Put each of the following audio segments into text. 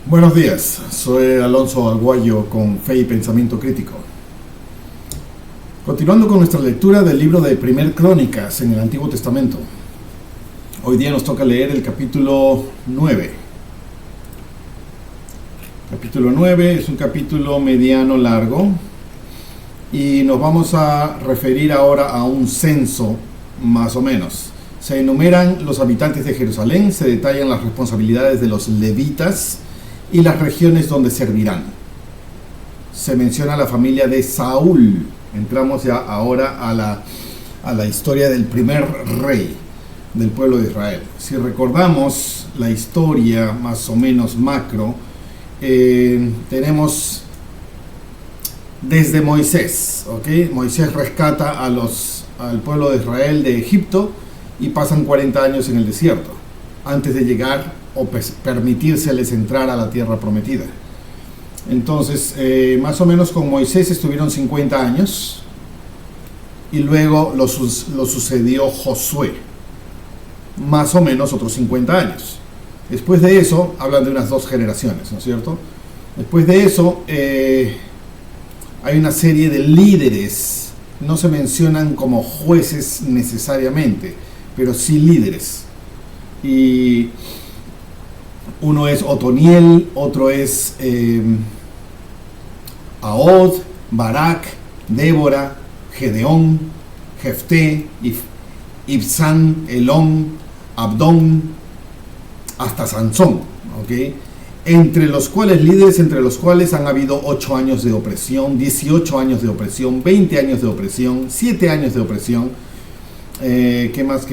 Buenos días, soy Alonso Aguayo con Fe y Pensamiento Crítico. Continuando con nuestra lectura del libro de Primer Crónicas en el Antiguo Testamento. Hoy día nos toca leer el capítulo 9. Capítulo 9 es un capítulo mediano largo y nos vamos a referir ahora a un censo más o menos. Se enumeran los habitantes de Jerusalén, se detallan las responsabilidades de los levitas y las regiones donde servirán. Se menciona la familia de Saúl. Entramos ya ahora a la historia del primer rey del pueblo de Israel. Si recordamos la historia más o menos macro, tenemos desde Moisés, ¿ok? Moisés rescata al pueblo de Israel de Egipto y pasan 40 años en el desierto antes de llegar o permitírseles entrar a la tierra prometida. Entonces, más o menos con Moisés estuvieron 50 años y luego lo sucedió Josué, más o menos otros 50 años. Después de eso, hablan de unas 2 generaciones, ¿no es cierto? Después de eso, hay una serie de líderes, no se mencionan como jueces necesariamente, pero sí líderes. Y uno es Otoniel, otro es Ahod, Barak, Débora, Gedeón, Jefté, Ibsán, Elón, Abdón, hasta Sansón, ¿ok? Entre los cuales han habido 8 años de opresión, 18 años de opresión, 20 años de opresión, 7 años de opresión. ¿Qué más?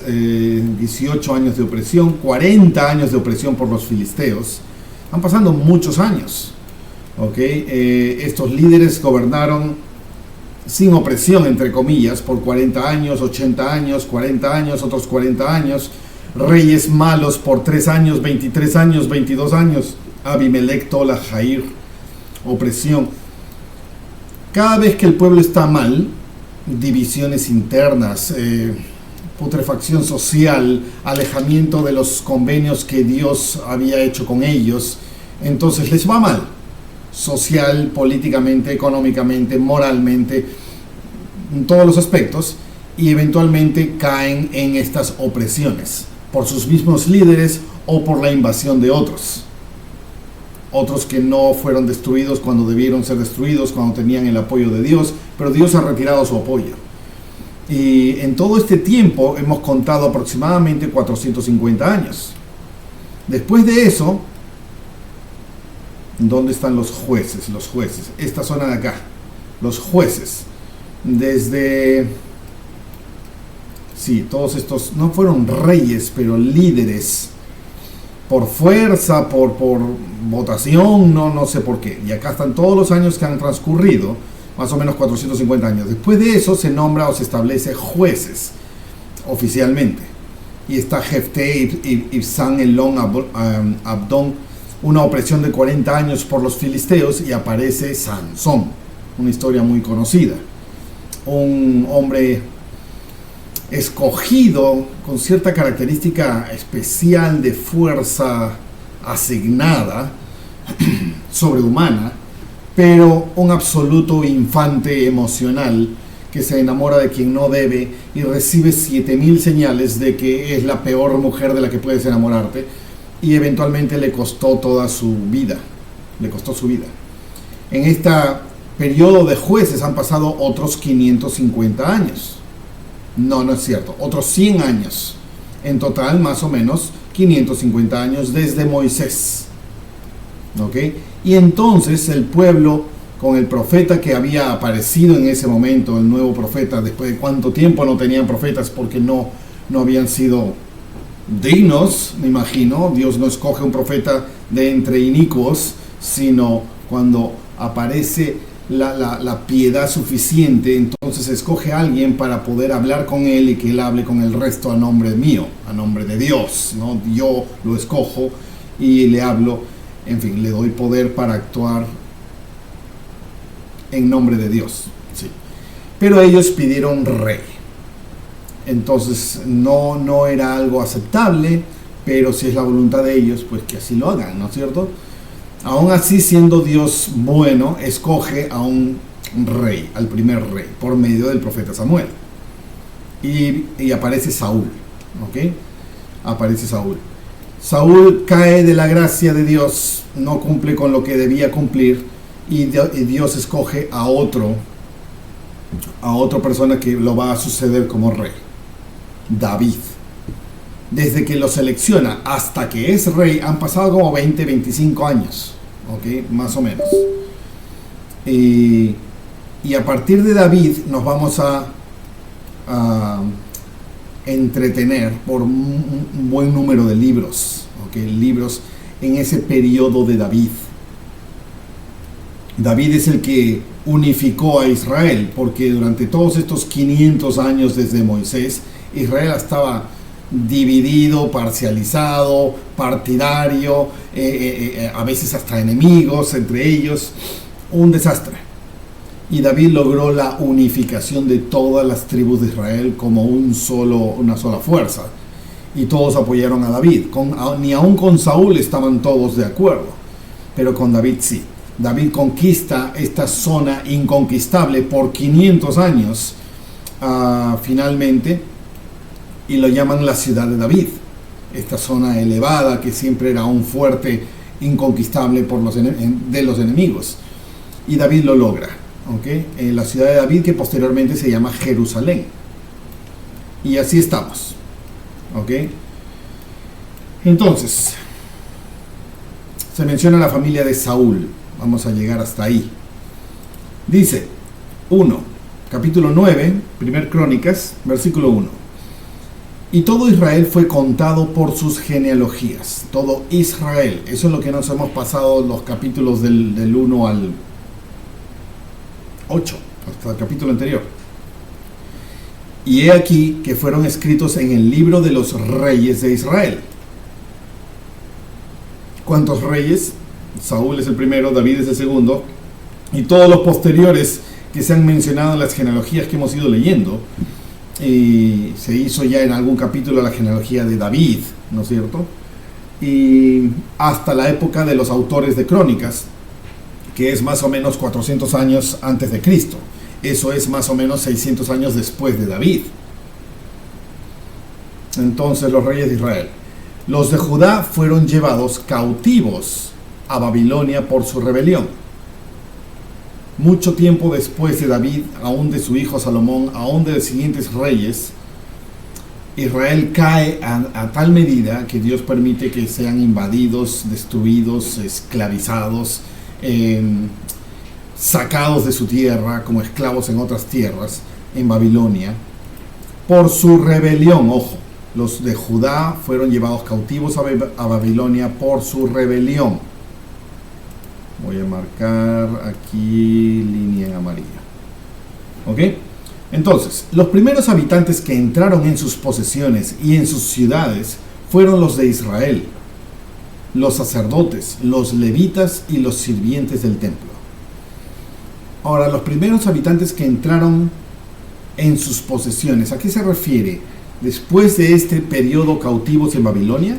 18 años de opresión, 40 años de opresión por los filisteos. Han pasado muchos años, ¿okay? Estos líderes gobernaron sin opresión, entre comillas, por 40 años, 80 años, 40 años, otros 40 años. Reyes malos por 3 años, 23 años, 22 años. Abimelech, Tola, Jair, opresión. Cada vez que el pueblo está mal, divisiones internas, putrefacción social, alejamiento de los convenios que Dios había hecho con ellos, entonces les va mal, social, políticamente, económicamente, moralmente, en todos los aspectos, y eventualmente caen en estas opresiones por sus mismos líderes o por la invasión de otros que no fueron destruidos cuando debieron ser destruidos, cuando tenían el apoyo de Dios, pero Dios ha retirado su apoyo. Y en todo este tiempo hemos contado aproximadamente 450 años. Después de eso, ¿dónde están los jueces? Los jueces, esta zona de acá, los jueces. Todos estos no fueron reyes, pero líderes, por fuerza, por votación, no sé por qué. Y acá están todos los años que han transcurrido, más o menos 450 años. Después de eso se nombra o se establece jueces oficialmente. Y está Jefté, Ibsán, Elón, Abdón, una opresión de 40 años por los filisteos, y aparece Sansón, una historia muy conocida. Un hombre escogido con cierta característica especial de fuerza asignada, sobrehumana, pero un absoluto infante emocional que se enamora de quien no debe y recibe 7000 señales de que es la peor mujer de la que puedes enamorarte, y eventualmente le costó toda su vida, En este periodo de jueces han pasado otros 550 años. No es cierto, otros 100 años. En total, más o menos 550 años desde Moisés. ¿Ok? Y entonces el pueblo, con el profeta que había aparecido en ese momento, el nuevo profeta, después de cuánto tiempo no tenían profetas porque no habían sido dignos, me imagino. Dios no escoge un profeta de entre inicuos, sino cuando aparece la piedad suficiente, entonces escoge a alguien para poder hablar con él y que él hable con el resto a nombre mío, a nombre de Dios, ¿no? Yo lo escojo y le hablo, en fin, le doy poder para actuar en nombre de Dios, sí. Pero ellos pidieron rey. Entonces no era algo aceptable, pero si es la voluntad de ellos, pues que así lo hagan, ¿no es cierto? Aún así, siendo Dios bueno, escoge a un rey, al primer rey, por medio del profeta Samuel. Y aparece Saúl, ¿ok? Aparece Saúl. Saúl cae de la gracia de Dios, no cumple con lo que debía cumplir, y Dios escoge a otra persona que lo va a suceder como rey, David. Desde que lo selecciona hasta que es rey han pasado como 20, 25 años, ¿ok? Más o menos. Y a partir de David nos vamos a entretener por un buen número de libros, ¿ok? Libros en ese periodo de David. David es el que unificó a Israel, porque durante todos estos 500 años desde Moisés, Israel estaba dividido, parcializado, partidario, a veces hasta enemigos entre ellos, un desastre. Y David logró la unificación de todas las tribus de Israel como una sola fuerza. Y todos apoyaron a David. Ni aún con Saúl estaban todos de acuerdo, pero con David sí. David conquista esta zona inconquistable por 500 años, finalmente, y lo llaman la ciudad de David. Esta zona elevada que siempre era un fuerte inconquistable de los enemigos. Y David lo logra, ¿ok? La ciudad de David, que posteriormente se llama Jerusalén. Y así estamos, ¿ok? Entonces, se menciona la familia de Saúl. Vamos a llegar hasta ahí. Dice, capítulo 9, 1 Crónicas, versículo 1. Y todo Israel fue contado por sus genealogías. Todo Israel. Eso es lo que nos hemos pasado los capítulos del 1 al 8, hasta el capítulo anterior. Y he aquí que fueron escritos en el libro de los reyes de Israel. ¿Cuántos reyes? Saúl es el primero, David es el segundo, y todos los posteriores que se han mencionado en las genealogías que hemos ido leyendo. Y se hizo ya en algún capítulo la genealogía de David, ¿no es cierto? Y hasta la época de los autores de Crónicas, que es más o menos 400 años antes de Cristo. Eso es más o menos 600 años después de David. Entonces, los reyes de Israel. Los de Judá fueron llevados cautivos a Babilonia por su rebelión. Mucho tiempo después de David, aún de su hijo Salomón, aún de los siguientes reyes, Israel cae a tal medida que Dios permite que sean invadidos, destruidos, esclavizados, sacados de su tierra como esclavos en otras tierras, en Babilonia, por su rebelión. Ojo, los de Judá fueron llevados cautivos a Babilonia por su rebelión. Voy a marcar aquí línea en amarillo. ¿Ok? Entonces, los primeros habitantes que entraron en sus posesiones y en sus ciudades fueron los de Israel, los sacerdotes, los levitas y los sirvientes del templo. Ahora, los primeros habitantes que entraron en sus posesiones, ¿a qué se refiere? ¿Después de este periodo cautivos en Babilonia?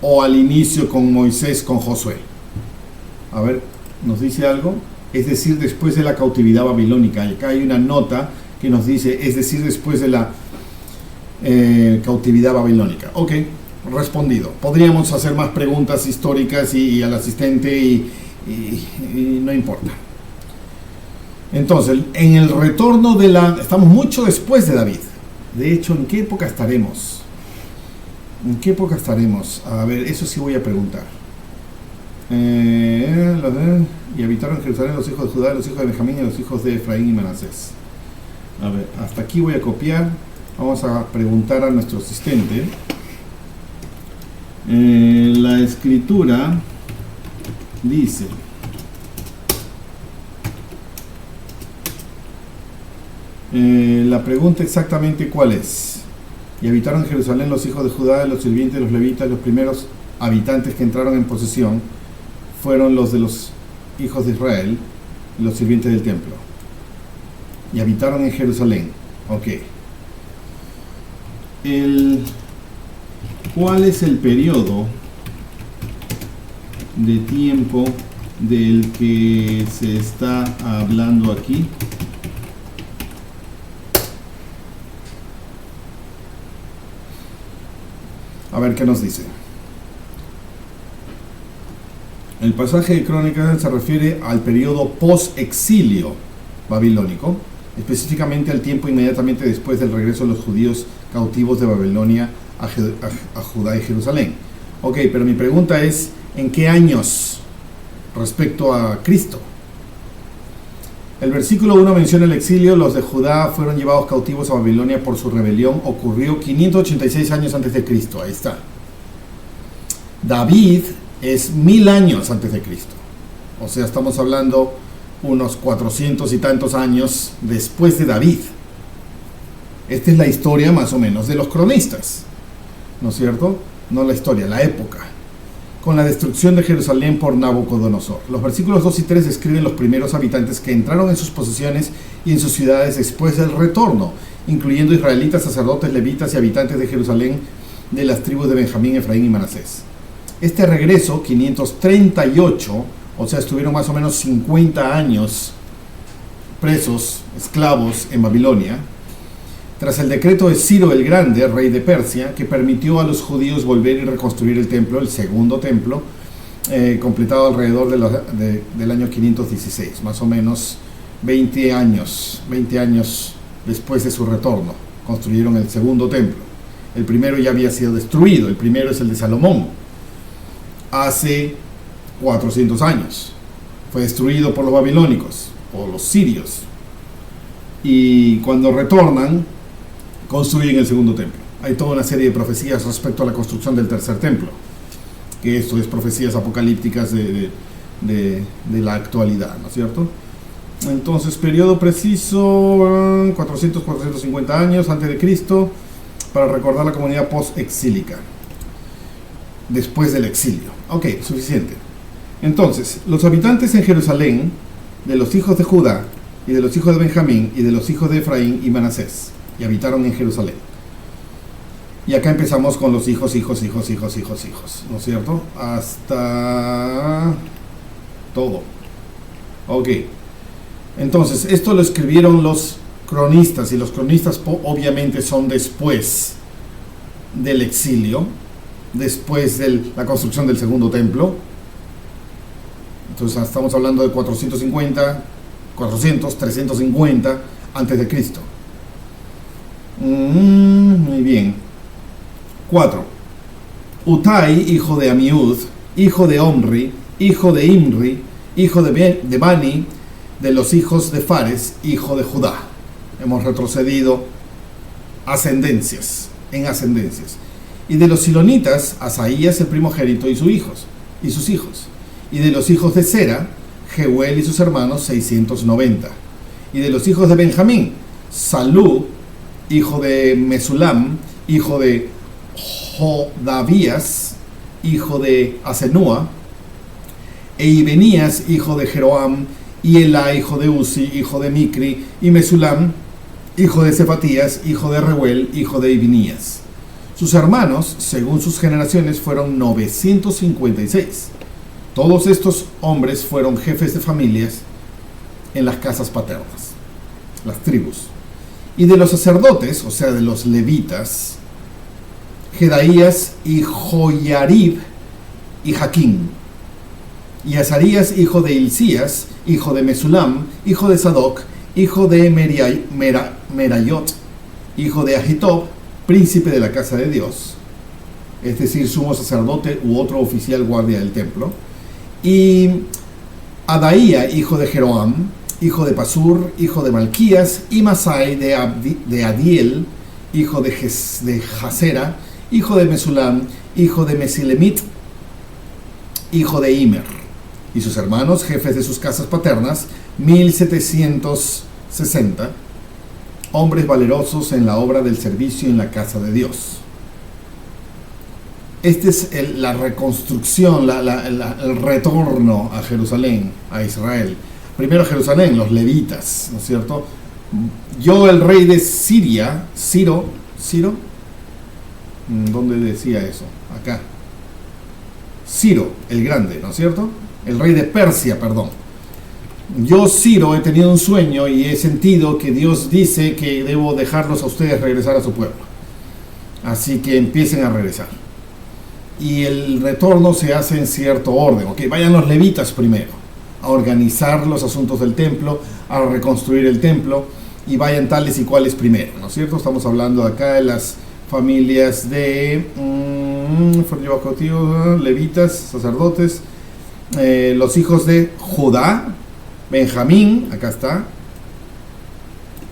¿O al inicio con Moisés, con Josué? A ver, ¿nos dice algo? Es decir, después de la cautividad babilónica. Acá hay una nota que nos dice, es decir, después de la cautividad babilónica. Ok, respondido. Podríamos hacer más preguntas históricas y al asistente y no importa. Entonces, en el retorno estamos mucho después de David. De hecho, ¿en qué época estaremos? ¿En qué época estaremos? A ver, eso sí voy a preguntar. Y habitaron en Jerusalén los hijos de Judá, los hijos de Benjamín y los hijos de Efraín y Manasés. A ver, hasta aquí voy a copiar. Vamos a preguntar a nuestro asistente. La escritura dice: la pregunta exactamente cuál es. Y habitaron en Jerusalén los hijos de Judá, los sirvientes, los levitas. Los primeros habitantes que entraron en posesión fueron los de los hijos de Israel, los sirvientes del templo. Y habitaron en Jerusalén. Ok. ¿Cuál es el periodo de tiempo del que se está hablando aquí? A ver qué nos dice. El pasaje de Crónicas se refiere al periodo post-exilio babilónico, específicamente al tiempo inmediatamente después del regreso de los judíos cautivos de Babilonia a Judá y Jerusalén. Ok, pero mi pregunta es, ¿en qué años respecto a Cristo? El versículo 1 menciona el exilio. Los de Judá fueron llevados cautivos a Babilonia por su rebelión. Ocurrió 586 años antes de Cristo. Ahí está. David es 1000 años antes de Cristo. O sea, estamos hablando unos 400 y tantos años después de David. Esta es la historia más o menos de los cronistas, ¿no es cierto? No la historia, la época. Con la destrucción de Jerusalén por Nabucodonosor. Los versículos 2 y 3 describen los primeros habitantes que entraron en sus posesiones y en sus ciudades después del retorno, incluyendo israelitas, sacerdotes, levitas y habitantes de Jerusalén de las tribus de Benjamín, Efraín y Manasés. Este regreso, 538, o sea, estuvieron más o menos 50 años presos, esclavos en Babilonia, tras el decreto de Ciro el Grande, rey de Persia, que permitió a los judíos volver y reconstruir el templo, el segundo templo, completado alrededor del año 516, más o menos 20 años después de su retorno, construyeron el segundo templo. El primero ya había sido destruido, el primero es el de Salomón, hace 400 años. Fue destruido por los babilónicos, por los sirios, y cuando retornan, construyen el segundo templo. Hay toda una serie de profecías respecto a la construcción del tercer templo, que esto es profecías apocalípticas de la actualidad, ¿no es cierto? Entonces, periodo preciso, 400-450 años antes de Cristo, para recordar la comunidad post-exílica, después del exilio. Ok, suficiente. Entonces, los habitantes en Jerusalén, de los hijos de Judá, y de los hijos de Benjamín, y de los hijos de Efraín y Manasés, y habitaron en Jerusalén. Y acá empezamos con los hijos, ¿no es cierto? Hasta todo. Ok. Entonces, esto lo escribieron los cronistas, y los cronistas obviamente son después del exilio, después de la construcción del segundo templo. Entonces, estamos hablando de 350 antes de Cristo. Muy bien. 4. Utai, hijo de Amiud, hijo de Omri, hijo de Imri, hijo de Bani, de los hijos de Fares, hijo de Judá. Hemos retrocedido en ascendencias. Y de los silonitas, Asaías el primogénito y sus hijos. Y de los hijos de Sera, Jeuel y sus hermanos, 690. Y de los hijos de Benjamín, Salú, hijo de Mesulam, hijo de Jodavías, hijo de Asenúa, e Ibenías, hijo de Jeroam, y Elá, hijo de Uzi, hijo de Micri, y Mesulam, hijo de Cefatías, hijo de Reuel, hijo de Ibenías. Sus hermanos, según sus generaciones, fueron 956. Todos estos hombres fueron jefes de familias en las casas paternas, las tribus. Y de los sacerdotes, o sea, de los levitas, Jedaías y Joyarib y Jaquín. Y Azarías, hijo de Hilcías, hijo de Mesulam, hijo de Sadoc, hijo de Merayot, hijo de Ahitob, príncipe de la casa de Dios, es decir, sumo sacerdote u otro oficial guardia del templo. Y Adaía, hijo de Jeroam, hijo de Pasur, hijo de Malquías, y Masai de Adiel, hijo de Jasera, hijo de Mesulam, hijo de Mesilemit, hijo de Imer, y sus hermanos, jefes de sus casas paternas, 1760, hombres valerosos en la obra del servicio en la casa de Dios. Esta es la reconstrucción, el retorno a Jerusalén, a Israel. Primero Jerusalén, los levitas, ¿no es cierto? Yo, el rey de Siria, Ciro, ¿Dónde decía eso? Acá. Ciro, el grande, ¿no es cierto? El rey de Persia, perdón. Yo, Ciro, he tenido un sueño y he sentido que Dios dice que debo dejarlos a ustedes regresar a su pueblo. Así que empiecen a regresar. Y el retorno se hace en cierto orden. ¿Ok? Vayan los levitas primero a organizar los asuntos del templo, a reconstruir el templo, y vayan tales y cuales primero, ¿no es cierto? Estamos hablando acá de las familias de levitas, sacerdotes, los hijos de Judá, Benjamín, acá está,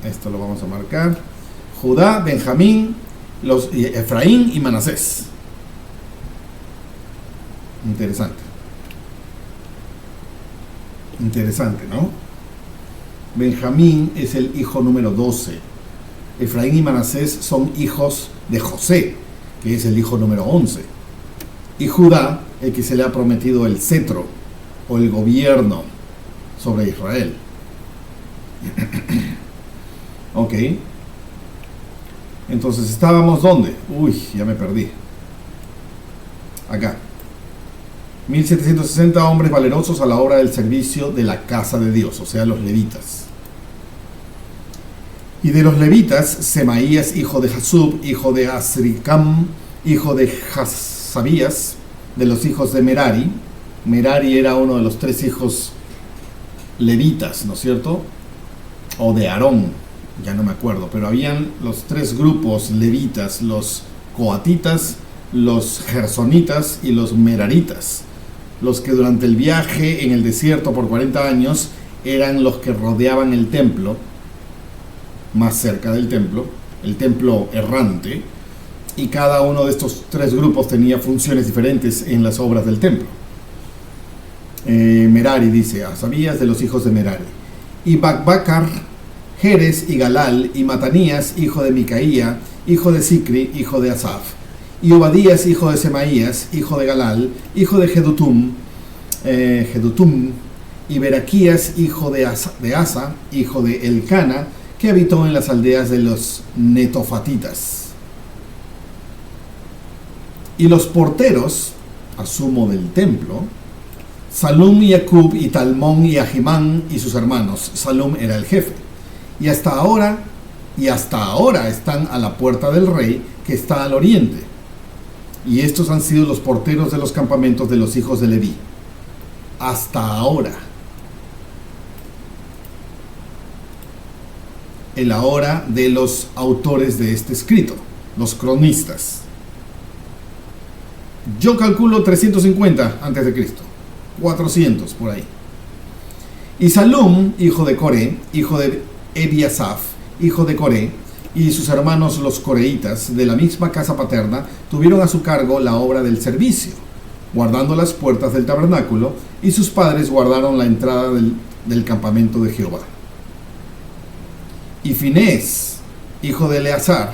esto lo vamos a marcar, Judá, Benjamín, Efraín y Manasés. Interesante, ¿no? Benjamín es el hijo número 12. Efraín y Manasés son hijos de José, que es el hijo número 11. Y Judá, el que se le ha prometido el cetro o el gobierno sobre Israel. Ok. Entonces, ¿estábamos dónde? Uy, ya me perdí. Acá. 1760 hombres valerosos a la obra del servicio de la casa de Dios, o sea, los levitas. Y de los levitas, Semaías, hijo de Jasub, hijo de Azricam, hijo de Hasabías, de los hijos de Merari. Merari era uno de los 3 hijos levitas, ¿no es cierto? O de Aarón, ya no me acuerdo, pero habían los 3 grupos levitas, los coatitas, los gersonitas y los meraritas, los que durante el viaje en el desierto por 40 años eran los que rodeaban el templo, más cerca del templo, el templo errante, y cada uno de estos 3 grupos tenía funciones diferentes en las obras del templo. Merari dice, Asabías de los hijos de Merari, y Bakbakar, Jerez y Galal, y Matanías, hijo de Micaía, hijo de Sicri, hijo de Asaf, y Obadías, hijo de Semaías, hijo de Galal, hijo de Jedutum, y Beraquías, hijo de Asa, hijo de Elcana, que habitó en las aldeas de los netofatitas. Y los porteros, asumo del templo, Salum y Acub y Talmón y Ahimán y sus hermanos. Salum era el jefe. Y hasta ahora están a la puerta del rey, que está al oriente. Y estos han sido los porteros de los campamentos de los hijos de Leví. Hasta ahora. El ahora de los autores de este escrito, los cronistas. Yo calculo 350 antes de Cristo, 400 por ahí. Y Salum, hijo de Coré, hijo de Ebiasaf, hijo de Coré, y sus hermanos los coreitas de la misma casa paterna tuvieron a su cargo la obra del servicio, guardando las puertas del tabernáculo, y sus padres guardaron la entrada del campamento de Jehová. Y Finés, hijo de Eleazar,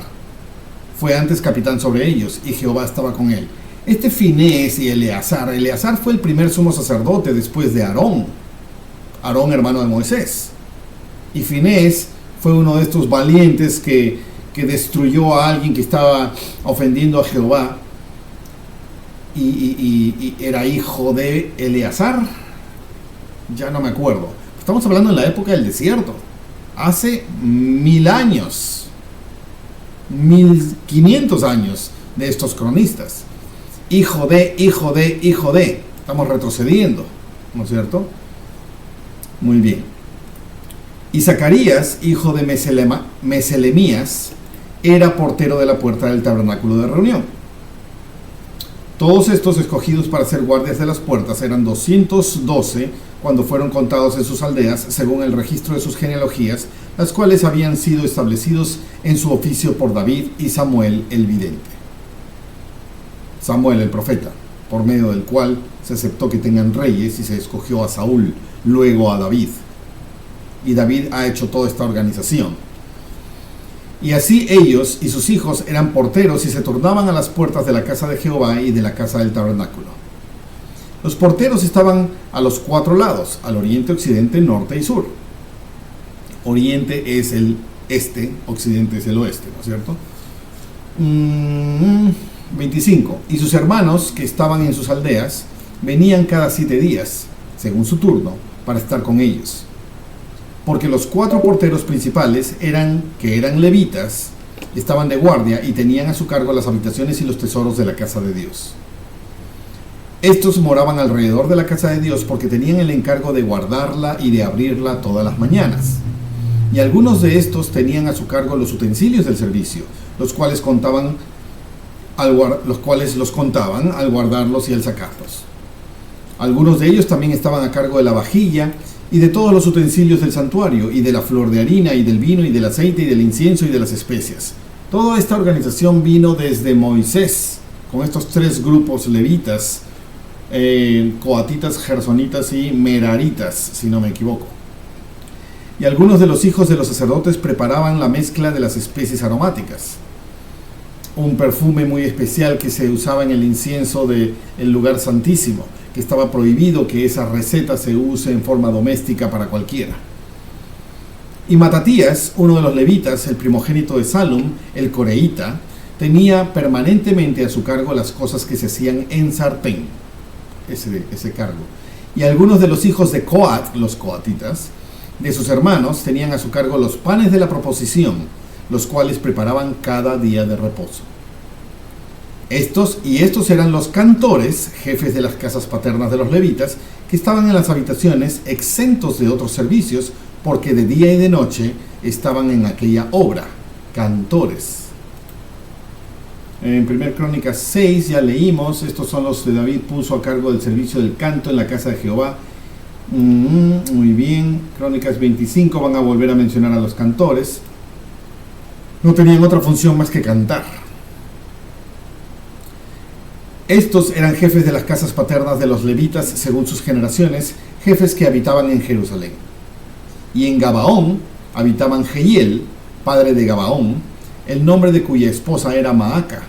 fue antes capitán sobre ellos, y Jehová estaba con él. Este Finés y Eleazar fue el primer sumo sacerdote después de Aarón, hermano de Moisés. Y Finés fue uno de estos valientes que destruyó a alguien que estaba ofendiendo a Jehová, y era hijo de Eleazar, ya no me acuerdo. Estamos hablando en la época del desierto, hace 1000 años, 1500 años de estos cronistas. Hijo de, estamos retrocediendo, ¿no es cierto? Muy bien. Y Zacarías, hijo de Meselemías, era portero de la puerta del tabernáculo de reunión. Todos estos escogidos para ser guardias de las puertas eran 212 cuando fueron contados en sus aldeas, según el registro de sus genealogías, las cuales habían sido establecidos en su oficio por David y Samuel el vidente. Samuel el profeta, por medio del cual se aceptó que tengan reyes y se escogió a Saúl, luego a David. Y David ha hecho toda esta organización. Y así ellos y sus hijos eran porteros y se turnaban a las puertas de la casa de Jehová y de la casa del tabernáculo. Los porteros estaban a los 4 lados, al oriente, occidente, norte y sur. Oriente es el este, occidente es el oeste, ¿no es cierto? 25. Y sus hermanos que estaban en sus aldeas venían cada 7 días, según su turno, para estar con ellos. Porque los 4 porteros principales que eran levitas, estaban de guardia y tenían a su cargo las habitaciones y los tesoros de la casa de Dios. Estos moraban alrededor de la casa de Dios porque tenían el encargo de guardarla y de abrirla todas las mañanas. Y algunos de estos tenían a su cargo los utensilios del servicio, los cuales los contaban al guardarlos y al sacarlos. Algunos de ellos también estaban a cargo de la vajilla y de todos los utensilios del santuario, y de la flor de harina, y del vino, y del aceite, y del incienso, y de las especias. Toda esta organización vino desde Moisés, con estos 3 grupos levitas, coatitas, gersonitas y meraritas, si no me equivoco. Y algunos de los hijos de los sacerdotes preparaban la mezcla de las especies aromáticas, un perfume muy especial que se usaba en el incienso del lugar santísimo, que estaba prohibido que esa receta se use en forma doméstica para cualquiera. Y Matatías, uno de los levitas, el primogénito de Salum, el coreíta, tenía permanentemente a su cargo las cosas que se hacían en sartén, ese cargo. Y algunos de los hijos de Coat, los coatitas, de sus hermanos, tenían a su cargo los panes de la proposición, los cuales preparaban cada día de reposo. Estos eran los cantores, jefes de las casas paternas de los levitas, que estaban en las habitaciones exentos de otros servicios, porque de día y de noche estaban en aquella obra, cantores. En 1 Crónicas 6 ya leímos, estos son los que David puso a cargo del servicio del canto en la casa de Jehová. Muy bien. Crónicas 25 van a volver a mencionar a los cantores. No tenían otra función más que cantar. Estos eran jefes de las casas paternas de los levitas según sus generaciones, jefes que habitaban en Jerusalén. Y en Gabaón habitaban Jehiel, padre de Gabaón, el nombre de cuya esposa era Maaca,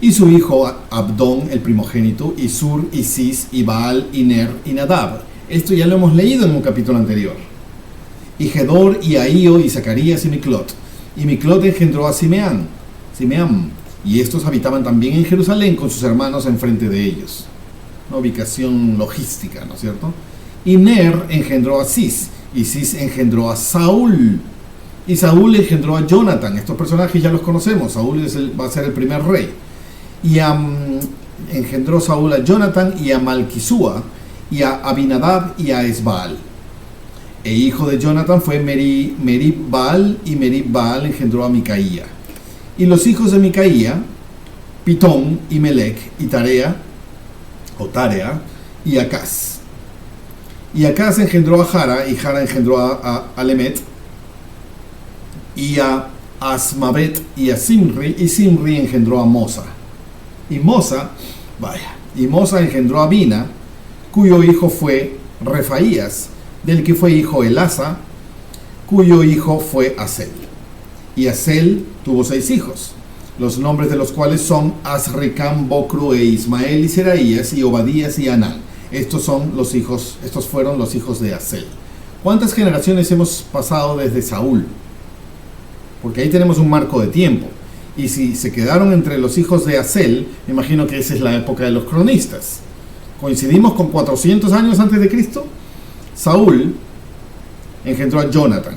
y su hijo Abdón, el primogénito, y Sur, y Cis, y Baal, y Ner, y Nadab. Esto ya lo hemos leído en un capítulo anterior. Y Gedor, y Ahío, y Zacarías, y Miclot. Y Miclot engendró a Simeam, y estos habitaban también en Jerusalén con sus hermanos enfrente de ellos. Una ubicación logística, ¿no es cierto? Y Ner engendró a Cis, y Cis engendró a Saúl, y Saúl engendró a Jonathan. Estos personajes ya los conocemos. Saúl va a ser el primer rey. Y engendró Saúl a Jonathan y a Malquisúa, y a Abinadab y a Esbaal. E hijo de Jonathan fue Merib-Baal, y Merib-Baal engendró a Micaía. Y los hijos de Micaía, Pitón, y Melec, y Tarea, y Acaz. Y Acaz engendró a Jara, y Jara engendró a Alemet, y a Asmavet, y a Simri, y Simri engendró a Mosa. Y Mosa engendró a Bina, cuyo hijo fue Refaías, del que fue hijo Elasa, cuyo hijo fue Asel. Y Asel tuvo 6 hijos, los nombres de los cuales son Azricam, Bocru, e Ismael, y Seraías, y Obadías, y Anán. Estos fueron los hijos de Asel. ¿Cuántas generaciones hemos pasado desde Saúl? Porque ahí tenemos un marco de tiempo. Y si se quedaron entre los hijos de Asel, me imagino que esa es la época de los cronistas. Coincidimos con 400 años antes de Cristo. Saúl engendró a Jonathan.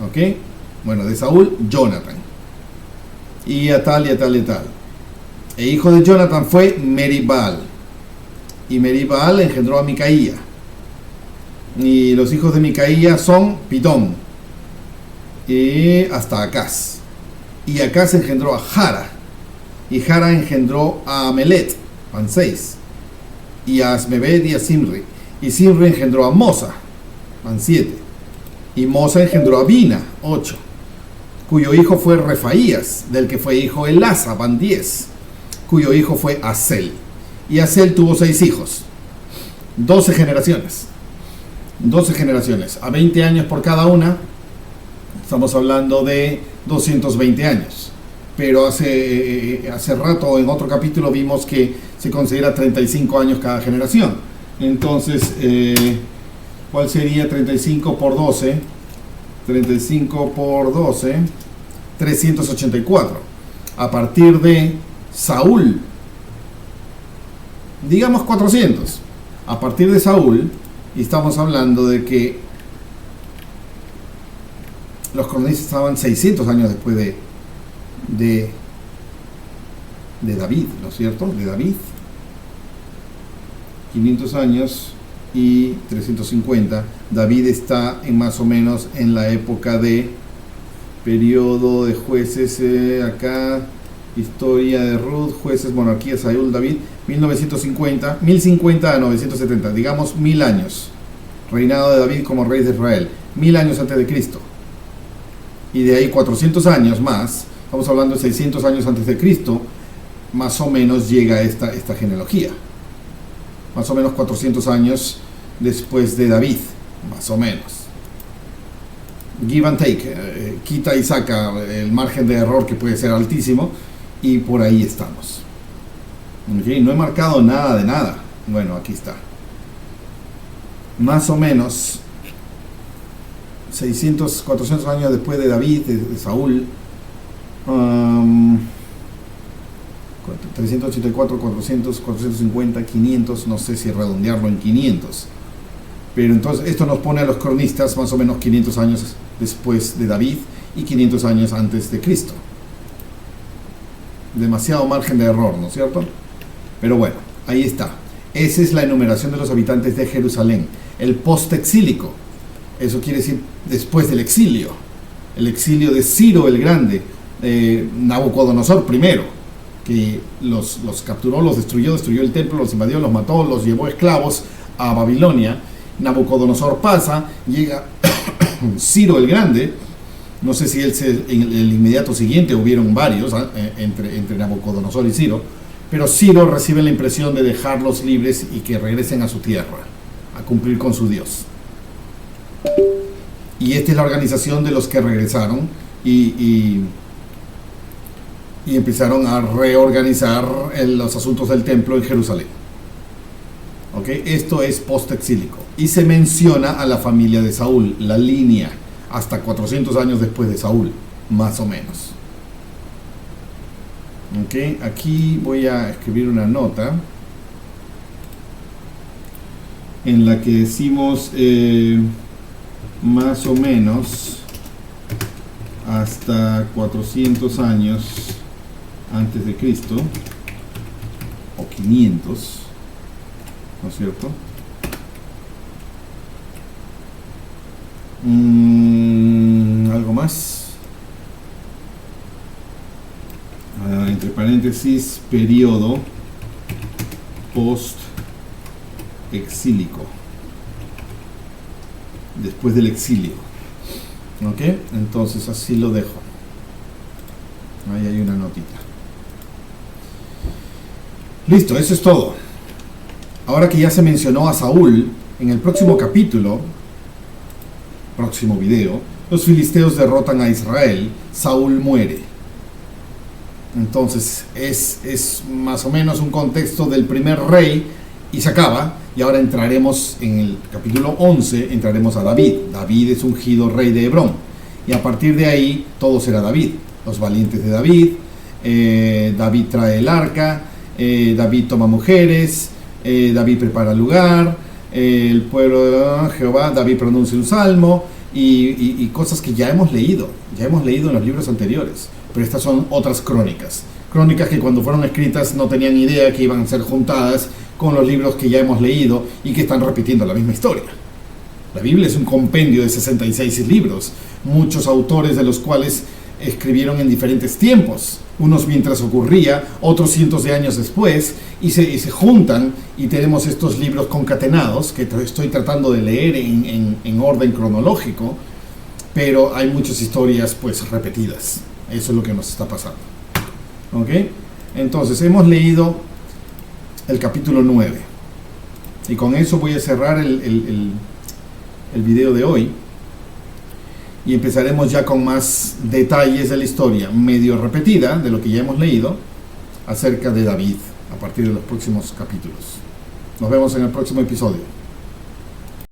¿Ok? Bueno, de Saúl, Jonathan. Y a tal, y a tal, y a tal. E hijo de Jonathan fue Merib-Baal. Y Merib-Baal engendró a Micaía. Y los hijos de Micaía son Pitón. Y hasta Acaz. Y Acaz engendró a Jara. Y Jara engendró a Amelet. Van 6. Y a Asmebed y a Simri. Y Simri engendró a Mosa. Van 7. Y Mosa engendró a Bina. 8. Cuyo hijo fue Refaías, del que fue hijo Elasa. Van 10. Cuyo hijo fue Asel. Y Asel tuvo 6 hijos. 12 generaciones. 12 generaciones. A 20 años por cada una. Estamos hablando de 220 años. Pero hace rato, en otro capítulo, vimos que se considera 35 años cada generación. Entonces, ¿cuál sería 35 por 12? 35 por 12, 384. A partir de Saúl, digamos 400. A partir de Saúl, y estamos hablando de que los cronistas estaban 600 años después de David, ¿no es cierto? De David. 500 años y 350. David está en más o menos en la época de periodo de jueces, acá, historia de Ruth, jueces, monarquía, Saúl, David, 1050 a 970, digamos 1000 años. Reinado de David como rey de Israel, 1000 años antes de Cristo. Y de ahí 400 años más, estamos hablando de 600 años antes de Cristo, más o menos llega esta genealogía. Más o menos 400 años después de David, más o menos. Give and take, quita y saca el margen de error que puede ser altísimo, y por ahí estamos. ¿Okay? No he marcado nada de nada. Bueno, aquí está. Más o menos 600, 400 años después de David, de Saúl, 384, 400, 450, 500, no sé si redondearlo en 500. Pero entonces esto nos pone a los cronistas más o menos 500 años después de David y 500 años antes de Cristo. Demasiado margen de error, ¿no es cierto? Pero bueno, ahí está. Esa es la enumeración de los habitantes de Jerusalén. El post-exílico. Eso quiere decir después del exilio. El exilio de Ciro el Grande, Nabucodonosor primero, que los capturó, los destruyó el templo, los invadió, los mató, los llevó esclavos a Babilonia. Nabucodonosor pasa, llega Ciro el Grande. No sé si en el inmediato siguiente hubieron varios entre Nabucodonosor y Ciro, pero Ciro recibe la impresión de dejarlos libres y que regresen a su tierra, a cumplir con su Dios. Y esta es la organización de los que regresaron y empezaron a reorganizar los asuntos del templo en Jerusalén. ¿Okay? Esto es post-exílico. Y se menciona a la familia de Saúl, la línea, hasta 400 años después de Saúl, más o menos. ¿Okay? Aquí voy a escribir una nota en la que decimos más o menos hasta 400 años antes de Cristo, o 500, ¿no es cierto? ¿Algo más? Entre paréntesis, periodo post-exílico, después del exilio. ¿Ok? Entonces así lo dejo. Ahí hay una notita. Listo, eso es todo. Ahora que ya se mencionó a Saúl, en el próximo capítulo, próximo video, los filisteos derrotan a Israel, Saúl muere. Entonces es más o menos un contexto del primer rey y se acaba. Y ahora entraremos en el capítulo 11, entraremos a David. David es ungido rey de Hebrón. Y a partir de ahí todo será David. Los valientes de David, David trae el arca, David toma mujeres, David prepara el lugar, el pueblo de Jehová, David pronuncia un salmo y cosas que ya hemos leído en los libros anteriores. Pero estas son otras crónicas que cuando fueron escritas no tenían idea que iban a ser juntadas con los libros que ya hemos leído y que están repitiendo la misma historia. La Biblia es un compendio de 66 libros, muchos autores de los cuales escribieron en diferentes tiempos, unos mientras ocurría, otros cientos de años después, y se juntan y tenemos estos libros concatenados que estoy tratando de leer en orden cronológico, pero hay muchas historias pues repetidas. Eso es lo que nos está pasando. ¿Ok? Entonces hemos leído el capítulo 9 y con eso voy a cerrar el video de hoy. Y empezaremos ya con más detalles de la historia, medio repetida de lo que ya hemos leído, acerca de David, a partir de los próximos capítulos. Nos vemos en el próximo episodio.